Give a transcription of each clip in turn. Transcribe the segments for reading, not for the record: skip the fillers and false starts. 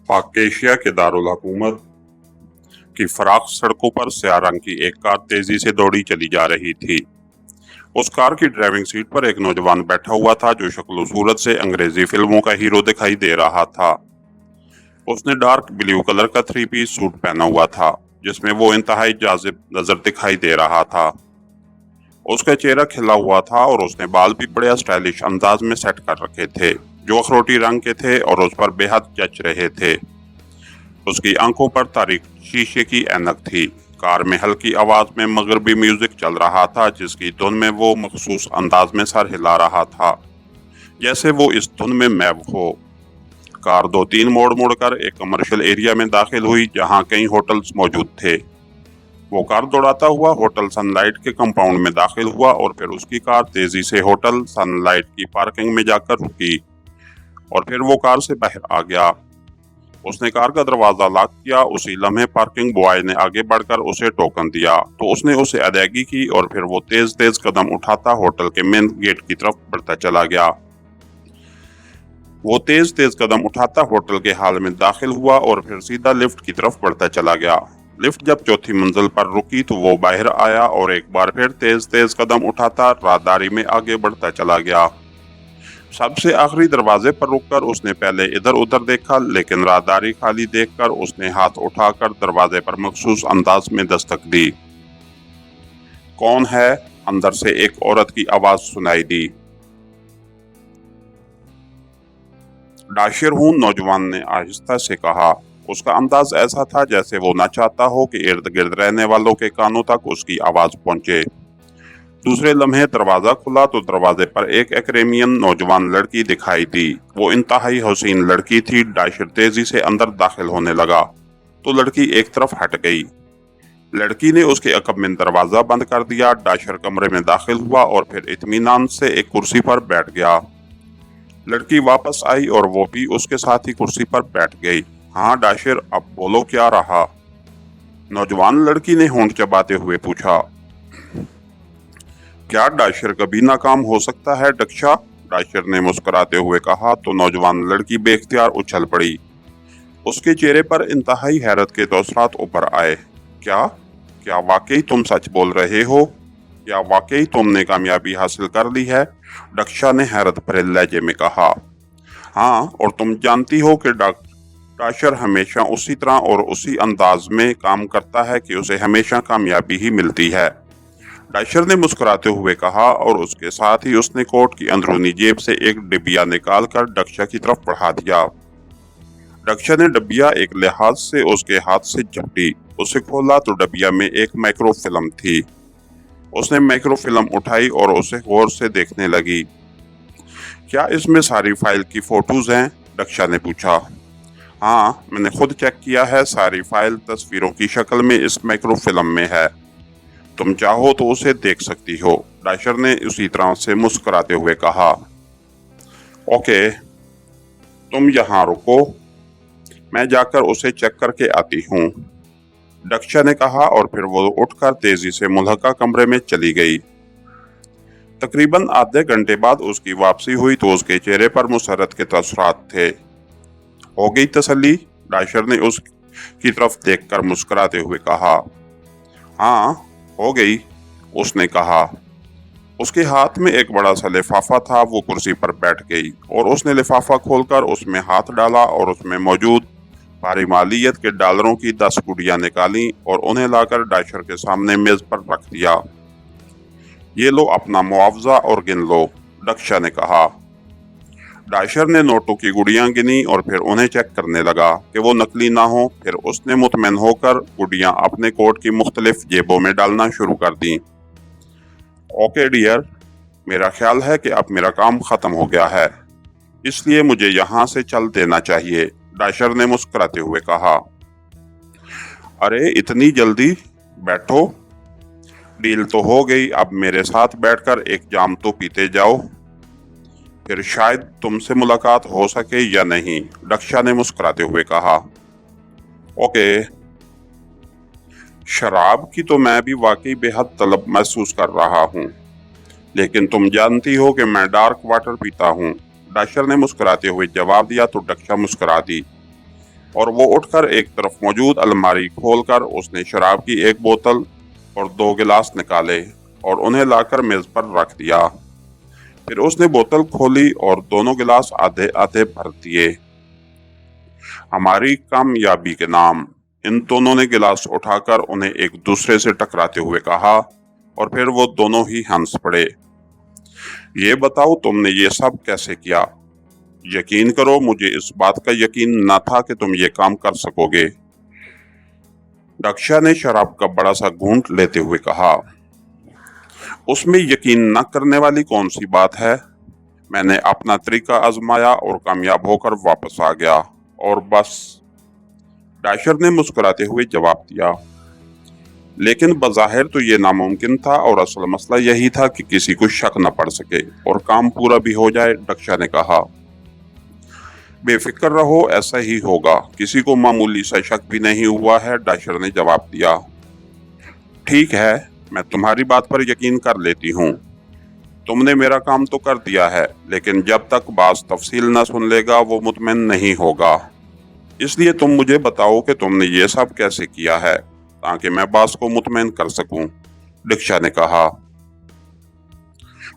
पाक एशिया के दारुल हुकूमत की फराख सड़कों पर स्याह रंग की एक कार तेजी से दौड़ी चली जा रही थी। उस कार की ड्राइविंग सीट पर एक नौजवान बैठा हुआ था जो शक्ल सूरत से अंग्रेजी फिल्मों का हीरो दिखाई दे रहा था। उसने डार्क ब्लू कलर का 3 पीस सूट पहना हुआ था जिसमें वो इंतहाई जाजिब नजर दिखाई दे रहा था। उसका चेहरा खिला हुआ था और उसने बाल भी बड़े स्टाइलिश अंदाज में सेट कर रखे थे जो अखरोटी रंग के थे और उस पर बेहद जच रहे थे। उसकी आंखों पर तारीक शीशे की ऐनक थी। कार में हल्की आवाज में मगरबी म्यूजिक चल रहा था जिसकी धुन में वो मखसूस अंदाज में सर हिला रहा था जैसे वो इस धुन में मैव हो। कार 2-3 मोड़ मुड़कर एक कमर्शियल एरिया में दाखिल हुई जहां कई होटल्स मौजूद थे। वो कार दौड़ाता हुआ होटल सनलाइट के कंपाउंड में दाखिल हुआ और फिर उसकी कार तेजी से होटल सनलाइट की पार्किंग में जाकर रुकी और फिर वो कार से बाहर आ गया। उसने कार का दरवाजा लॉक किया। उसी लम्हे पार्किंग बॉय ने आगे बढ़कर उसे टोकन दिया तो उसने उसे अदायगी की और फिर वो तेज तेज कदम उठाता होटल के मेन गेट की तरफ बढ़ता चला गया। वो तेज तेज कदम उठाता होटल के हॉल में दाखिल हुआ और फिर सीधा लिफ्ट की तरफ बढ़ता चला गया। लिफ्ट जब चौथी मंजिल पर रुकी तो वो बाहर आया और एक बार फिर तेज तेज कदम उठाता राहदारी में आगे बढ़ता चला गया। सबसे आखिरी दरवाजे पर रुककर उसने पहले इधर उधर देखा लेकिन राहदारी खाली देखकर उसने हाथ उठाकर दरवाजे पर मखसूस अंदाज में दस्तक दी। कौन है? अंदर से एक औरत की आवाज सुनाई दी। डाशिर हूँ, नौजवान ने आहिस्ता से कहा। उसका अंदाज ऐसा था जैसे वो न चाहता हो कि इर्द गिर्द रहने वालों के कानों तक उसकी आवाज पहुंचे। दूसरे लम्हे दरवाजा खुला तो दरवाजे पर एक एक्रेमियन नौजवान लड़की दिखाई दी। वो इंतहाई हसीन लड़की थी। डाशिर तेजी से अंदर दाखिल होने लगा तो लड़की एक तरफ हट गई। लड़की ने उसके अकब में दरवाजा बंद कर दिया। डाशिर कमरे में दाखिल हुआ और फिर इत्मीनान से एक कुर्सी पर बैठ गया। लड़की वापस आई और वो भी उसके साथ ही कुर्सी पर बैठ गई। हाँ डाशिर, अब बोलो क्या रहा? नौजवान लड़की ने होंठ चबाते हुए पूछा। क्या डाशिर कभी नाकाम हो सकता है डक्षा? डाशिर ने मुस्कुराते हुए कहा तो नौजवान लड़की बेख्तियार उछल पड़ी। उसके चेहरे पर इंतहाई हैरत के तासुरात उभर आए। क्या वाकई तुम सच बोल रहे हो? क्या वाकई तुमने कामयाबी हासिल कर ली है? डक्षा ने हैरत भरे लहजे में कहा। हाँ, और तुम जानती हो कि डाशिर हमेशा उसी तरह और उसी अंदाज में काम करता है कि उसे हमेशा कामयाबी ही मिलती है। डाशिर ने मुस्कुराते हुए कहा और उसके साथ ही उसने कोट की अंदरूनी जेब से एक डिबिया निकालकर डक्षा की तरफ बढ़ा दिया। डक्षा ने डिबिया एक लिहाज से उसके हाथ से झपटी। उसे खोला तो डिबिया में एक माइक्रो फिल्म थी। उसने माइक्रो फिल्म उठाई और उसे गौर से देखने लगी। क्या इसमें सारी फाइल की फोटोज हैं? डक्षा ने पूछा। हाँ, मैंने खुद चेक किया है। सारी फाइल तस्वीरों की शक्ल में इस माइक्रो फिल्म में है। तुम चाहो तो उसे देख सकती हो, डाशिर ने उसी तरह से मुस्कुराते हुए कहा। ओके, तुम यहाँ रुको, मैं जाकर उसे चेक करके आती हूँ, डक्षा ने कहा और फिर वो उठकर तेजी से मुल्हका कमरे में चली गई। तकरीबन आधे घंटे बाद उसकी वापसी हुई तो उसके चेहरे पर मुसरत के तासुरात थे। हो गई तसल्ली? डाशिर ने उसकी तरफ देखकर मुस्कुराते हुए कहा। हाँ, हो गई, उसने कहा। उसके हाथ में एक बड़ा सा लिफाफा था। वो कुर्सी पर बैठ गई और उसने लिफाफा खोलकर उसमें हाथ डाला और उसमें मौजूद भारी मालियत के डॉलरों की 10 गुड़ियां निकाली और उन्हें लाकर डाशिर के सामने मेज पर रख दिया। ये लो अपना मुआवजा और गिन लो, डक्षा ने कहा। डाशिर ने नोटों की गुड़ियां गिनी और फिर उन्हें चेक करने लगा कि वो नकली ना हो। फिर उसने मुतमईन होकर गुड़ियां अपने कोट की मुख्तलिफ जेबों में डालना शुरू कर दी। ओके डियर, मेरा ख्याल है कि अब मेरा काम खत्म हो गया है, इसलिए मुझे यहाँ से चल देना चाहिए, डाशिर ने मुस्कुराते हुए कहा। अरे इतनी जल्दी? बैठो, डील तो हो गई। अब मेरे साथ बैठकर एक जाम तो पीते जाओ, फिर शायद तुमसे मुलाकात हो सके या नहीं, डक्षा ने मुस्कुराते हुए कहा। ओके, शराब की तो मैं भी वाकई बेहद तलब महसूस कर रहा हूँ, लेकिन तुम जानती हो कि मैं डार्क वाटर पीता हूँ, डाशिर ने मुस्कुराते हुए जवाब दिया तो डक्षा मुस्कुरा दी। और वो उठकर एक तरफ मौजूद अलमारी खोलकर उसने शराब की एक बोतल और 2 गिलास निकाले और उन्हें लाकर मेज पर रख दिया। फिर उसने बोतल खोली और दोनों गिलास आधे आधे भर दिए। हमारी कामयाबी के नाम, इन दोनों ने गिलास उठाकर उन्हें एक दूसरे से टकराते हुए कहा और फिर वो दोनों ही हंस पड़े। ये बताओ तुमने ये सब कैसे किया? यकीन करो, मुझे इस बात का यकीन न था कि तुम ये काम कर सकोगे। दक्षा ने शराब का बड़ा सा घूंट लेते हुए कहा। उसमें यकीन न करने वाली कौन सी बात है? मैंने अपना तरीका आजमाया और कामयाब होकर वापस आ गया, और बस। डाशर ने मुस्कुराते हुए जवाब दिया। लेकिन बज़ाहिर तो ये नामुमकिन था और असल मसला यही था कि किसी को शक न पड़ सके और काम पूरा भी हो जाए, दक्षा ने कहा। बेफिक्र रहो, ऐसा ही होगा, किसी को मामूली सा शक भी नहीं हुआ है, डाशर ने जवाब दिया। ठीक है, मैं तुम्हारी बात पर यकीन कर लेती हूँ। तुमने मेरा काम तो कर दिया है, लेकिन जब तक बास तफसील न सुन लेगा वो मुतमईन नहीं होगा। इसलिए तुम मुझे बताओ कि तुमने ये सब कैसे किया है, ताकि मैं बास को मुतमईन कर सकूं, दक्षा ने कहा।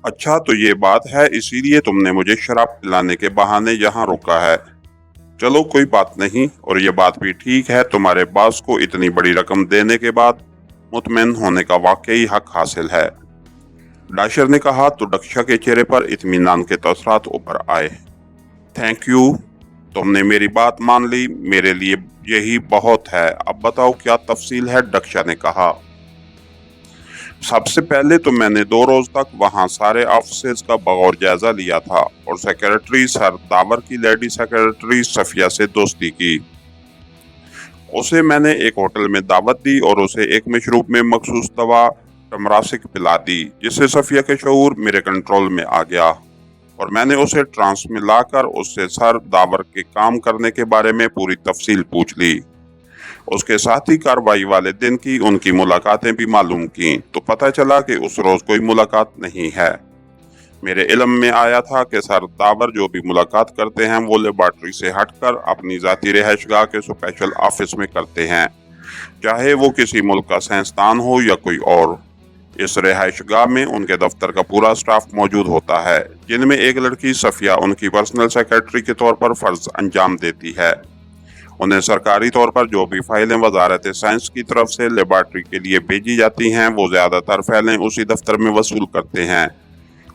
अच्छा, तो ये बात है, इसीलिए तुमने मुझे शराब पिलाने के बहाने यहाँ रोका है। चलो कोई बात नहीं, और ये बात भी ठीक है, तुम्हारे बास को इतनी बड़ी रकम देने के बाद मुतमईन होने का वाकई हक हासिल है, डाशर ने कहा। तो दक्षा के चेहरे पर इत्मीनान के तासरात उभर आए। थैंक यू, तुमने मेरी बात मान ली, मेरे लिए यही बहुत है। अब बताओ क्या तफसील है, दक्षा ने कहा। सबसे पहले तो मैंने 2 रोज तक वहां सारे ऑफिसेज का बगौर जायजा लिया था और सेक्रेटरी सर दावर की लेडी सेक्रेटरी सफिया से दोस्ती की। उसे मैंने एक होटल में दावत दी और उसे एक मशरूब में मखसूस दवा टमरासिक पिला दी, जिससे सफिया के शऊर मेरे कंट्रोल में आ गया और मैंने उसे ट्रांस में लाकर उससे सर दावर के काम करने के बारे में पूरी तफसील पूछ ली। उसके साथ ही कार्रवाई वाले दिन की उनकी मुलाकातें भी मालूम की, तो पता चला कि उस रोज कोई मुलाकात नहीं है। मेरे इल्म में आया था कि सर दावर जो भी मुलाकात करते हैं वो लेबॉर्ट्री से हटकर अपनी जाती रिहाइशगाह के स्पेशल ऑफिस में करते हैं, चाहे वो किसी मुल्क का साइंसदान हो या कोई और। इस रिहाइशगाह में उनके दफ्तर का पूरा स्टाफ मौजूद होता है, जिनमें एक लड़की सफिया उनकी पर्सनल सेक्रेटरी के तौर पर फर्ज अंजाम देती है। उन्हें सरकारी तौर पर जो भी फाइलें वजारत साइंस की तरफ से लेबॉर्ट्री के लिए भेजी जाती हैं, वो ज़्यादातर फाइलें उसी दफ्तर में वसूल करते हैं,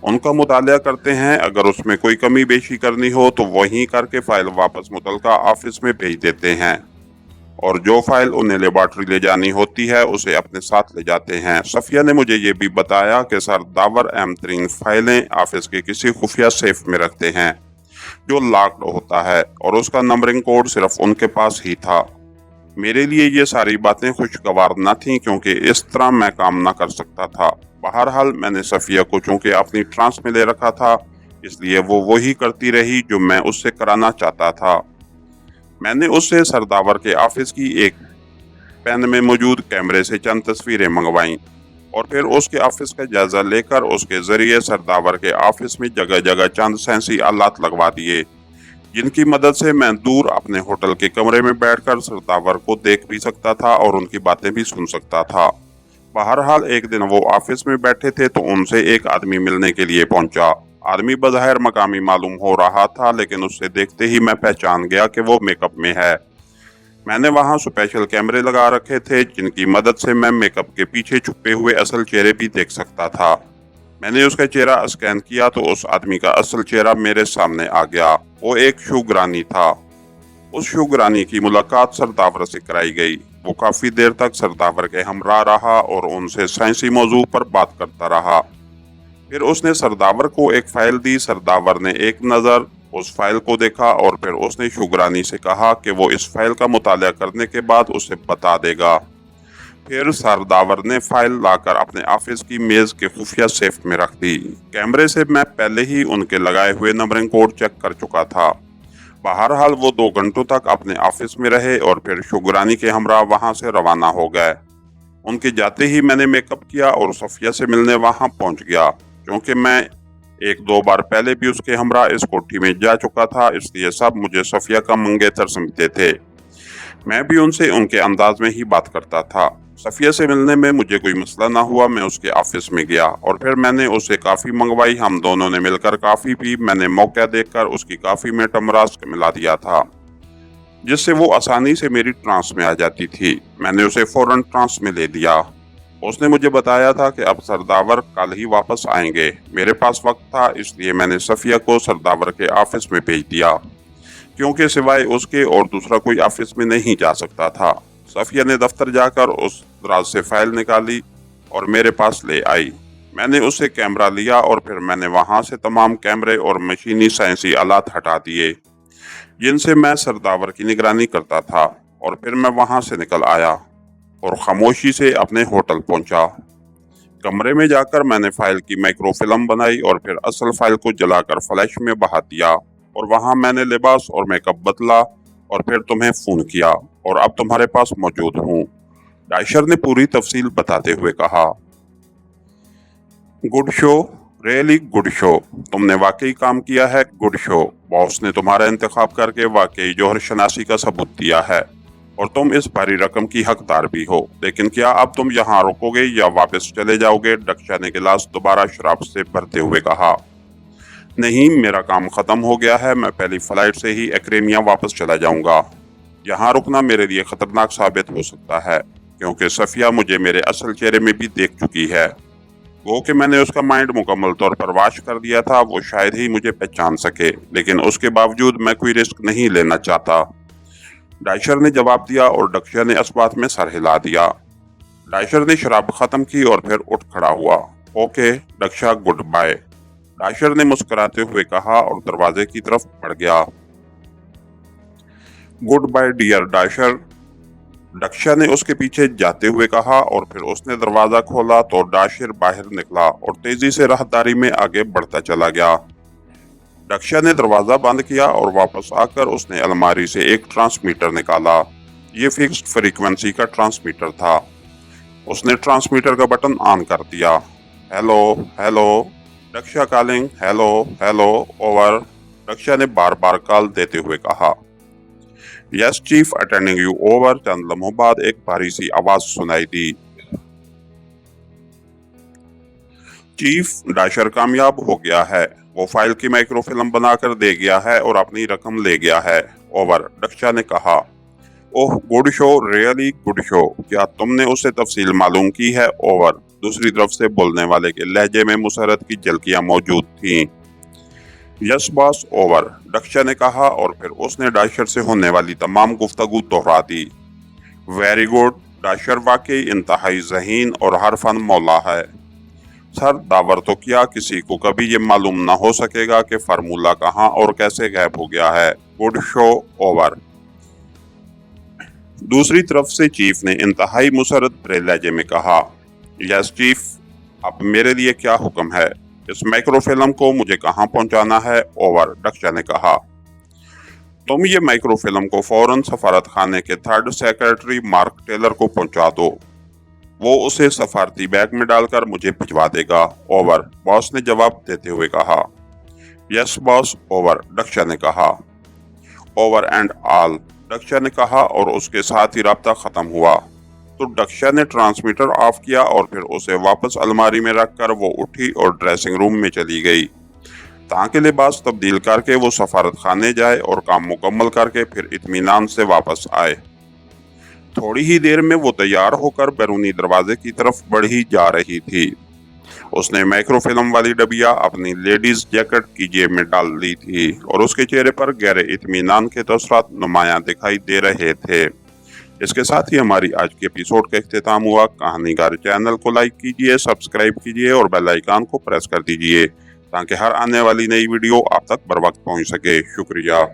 उनका मुतालिया करते हैं। अगर उसमें कोई कमी बेशी करनी हो तो वहीं करके फाइल वापस मुतलका ऑफिस में भेज देते हैं, और जो फाइल उन्हें लेबॉर्ट्री ले जानी होती है उसे अपने साथ ले जाते हैं। सफिया ने मुझे ये भी बताया कि सर दावर अहम तरीन फाइलें ऑफिस के किसी खुफिया सेफ में रखते हैं जो लॉक्ड होता है, और उसका नंबरिंग कोड सिर्फ उनके पास ही था। मेरे लिए ये सारी बातें खुशगवार न थीं, क्योंकि इस तरह मैं काम न कर सकता था। बहरहाल मैंने सफिया को चूंकि अपनी ट्रांस में ले रखा था, इसलिए वो वही करती रही जो मैं उससे कराना चाहता था। मैंने उससे सरदावर के ऑफिस की एक पेन में मौजूद कैमरे से चंद तस्वीरें मंगवाईं और फिर उसके ऑफिस का जायजा लेकर उसके जरिए सरदावर के ऑफिस में जगह जगह चंद साइंसी आलात लगवा दिए, जिनकी मदद से मैं दूर अपने होटल के कमरे में बैठकर सरदावर को देख भी सकता था और उनकी बातें भी सुन सकता था। बहरहाल एक दिन वो ऑफिस में बैठे थे तो उनसे एक आदमी मिलने के लिए पहुंचा। आदमी बज़ाहिर मकामी मालूम हो रहा था, लेकिन उससे देखते ही मैं पहचान गया कि वो मेकअप में है। मैंने वहां स्पेशल कैमरे लगा रखे थे, जिनकी मदद से मैं मेकअप के पीछे छुपे हुए असल चेहरे भी देख सकता था। मैंने उसका चेहरा स्कैन किया तो उस आदमी का असल चेहरा मेरे सामने आ गया। वो एक शुगरानी था। उस शुगरानी की मुलाकात सरदावर से कराई गई। वो काफी देर तक सरदावर के हमरा रहा और उनसे साइंसी मौजू पर बात करता रहा। फिर उसने सरदावर को एक फाइल दी। सरदावर ने एक नज़र उस फाइल को देखा और फिर उसने शुगरानी से कहा कि वो इस फाइल का मुतालिया करने के बाद उसे बता देगा। फिर सरदावर ने फाइल लाकर अपने ऑफिस की मेज के खुफिया सेफ में रख दी। कैमरे से मैं पहले ही उनके लगाए हुए नंबरिंग कोड चेक कर चुका था। बहरहाल वो 2 घंटों तक अपने ऑफिस में रहे और फिर शुगरानी के हमरा वहां से रवाना हो गए। उनके जाते ही मैंने मेकअप किया और सफिया से मिलने वहां पहुंच गया। क्योंकि मैं 1-2 बार पहले भी उसके हमरा इस कोठी में जा चुका था, इसलिए सब मुझे सफिया का मंगेतर समझते थे। मैं भी उनसे उनके अंदाज में ही बात करता था। सफिया से मिलने में मुझे कोई मसला ना हुआ। मैं उसके ऑफिस में गया और फिर मैंने उसे कॉफ़ी मंगवाई। हम दोनों ने मिलकर कॉफ़ी पी। मैंने मौका देखकर उसकी कॉफ़ी में टमरास्क मिला दिया था, जिससे वो आसानी से मेरी ट्रांस में आ जाती थी। मैंने उसे फौरन ट्रांस में ले लिया। उसने मुझे बताया था कि अब सरदावर कल ही वापस आएंगे। मेरे पास वक्त था, इसलिए मैंने सफिया को सरदावर के ऑफिस में भेज दिया, क्योंकि सिवाय उसके और दूसरा कोई ऑफिस में नहीं जा सकता था। सफिया ने दफ्तर जाकर उस दराज से फाइल निकाली और मेरे पास ले आई। मैंने उससे कैमरा लिया और फिर मैंने वहां से तमाम कैमरे और मशीनी साइंसी आलात हटा दिए जिनसे मैं सरदावर की निगरानी करता था, और फिर मैं वहां से निकल आया और खामोशी से अपने होटल पहुंचा। कमरे में जाकर मैंने फाइल की माइक्रोफिल्म बनाई और फिर असल फाइल को जलाकर फ्लैश में बहा दिया, और वहां मैंने लिबास और मेकअप बदला और फिर तुम्हें फोन किया और अब तुम्हारे पास मौजूद हूँ। डाइशर ने पूरी तफसील बताते हुए कहा, good show, really good show. तुमने वाकई काम किया है, गुड शो। बॉस ने तुम्हारा इंतखाब करके वाकई जौहर शनासी का सबूत दिया है और तुम इस भारी रकम की हकदार भी हो। लेकिन क्या अब तुम यहाँ रुकोगे या वापस चले जाओगे? डक्षा ने गिलास दोबारा शराब से भरते हुए कहा, नहीं, मेरा काम खत्म हो गया है। मैं पहली फ्लाइट से ही एक्रेमिया वापस चला जाऊंगा। यहाँ रुकना मेरे लिए खतरनाक साबित हो सकता है, क्योंकि सफिया मुझे मेरे असल चेहरे में भी देख चुकी है। वो कि मैंने उसका माइंड मुकम्मल तौर पर वाश कर दिया था। वो शायद ही मुझे पहचान सके, लेकिन उसके बावजूद मैं कोई रिस्क नहीं लेना चाहता। डाइशर ने जवाब दिया और डक्षा ने इस बात में सर हिला दिया। डाइशर ने शराब खत्म की और फिर उठ खड़ा हुआ। ओके डक्षा, गुड बाय, डाइशर ने मुस्कुराते हुए कहा और दरवाजे की तरफ बढ़ गया। गुड बाय डियर डाइशर, डक्षा ने उसके पीछे जाते हुए कहा, और फिर उसने दरवाजा खोला तो डाइशर बाहर निकला और तेजी से राहदारी में आगे बढ़ता चला गया। डक्षा ने दरवाजा बंद किया और वापस आकर उसने अलमारी से एक ट्रांसमीटर निकाला। ये फिक्स्ड फ्रीक्वेंसी का ट्रांसमीटर था। उसने ट्रांसमीटर का बटन ऑन कर दिया। Hello hello, Daksha calling, hello hello, over, Daksha ने बार बार कॉल देते हुए कहा। Yes chief, attending you, over. चंद लम्हों बाद एक भारी सी आवाज सुनाई दी। चीफ, डाइशर कामयाब हो गया है। वो फाइल की माइक्रोफिल्म बनाकर दे गया है और अपनी रकम ले गया है, ओवर, डक्षा ने कहा। Oh good show, really good show. क्या तुमने उससे तफसील मालूम की है, ओवर। दूसरी तरफ से बोलने वाले के लहजे में मुसरत की झलकियां मौजूद थीं। यस बॉस, ओवर, डक्षा ने कहा, और फिर उसने डाइशर से होने वाली तमाम गुफ्तगू दोहरा दी। वेरी गुड, डाइशर वाकई इंतहाई ज़हीन और हर फन मौला है। सर दावर तो क्या, किसी को कभी ये मालूम ना हो सकेगा कि फार्मूला कहाँ और कैसे गायब हो गया है। Good show, over. दूसरी तरफ से चीफ ने इंतहाई मुसरत भरे लहजे में कहा, यस चीफ, अब मेरे लिए क्या हुक्म है? इस माइक्रोफिल्म को मुझे कहाँ पहुंचाना है, ओवर, डक्षा ने कहा। तुम ये माइक्रोफिल्म को फौरन सफारत खाने के थर्ड सेक्रेटरी मार्क टेलर को पहुंचा दो। वो उसे सफारती बैग में डालकर मुझे भिजवा देगा, ओवर, बॉस ने जवाब देते हुए कहा। यस बॉस, ओवर, डक्षा ने कहा। ओवर एंड ऑल, डक्षा ने कहा, और उसके साथ ही राब्ता खत्म हुआ। तो डक्षा ने ट्रांसमीटर ऑफ किया और फिर उसे वापस अलमारी में रखकर वो उठी और ड्रेसिंग रूम में चली गई, ताकि लिबास तब्दील करके वो सफारत खाने जाए और काम मुकम्मल करके फिर इत्मीनान से वापस आए। थोड़ी ही देर में वो तैयार होकर बैरूनी दरवाजे की तरफ बढ़ी जा रही थी। उसने माइक्रोफिल्म वाली डबिया अपनी लेडीज जैकेट की जेब में डाल ली थी और उसके चेहरे पर गहरे इत्मीनान के तसरात नुमायां दिखाई दे रहे थे। इसके साथ ही हमारी आज के एपिसोड का इख्तिताम हुआ। कहानीगार चैनल को लाइक कीजिए, सब्सक्राइब कीजिए और बेल आइकन को प्रेस कर दीजिए, ताकि हर आने वाली नई वीडियो आप तक बर वक्त पहुँच सके। शुक्रिया।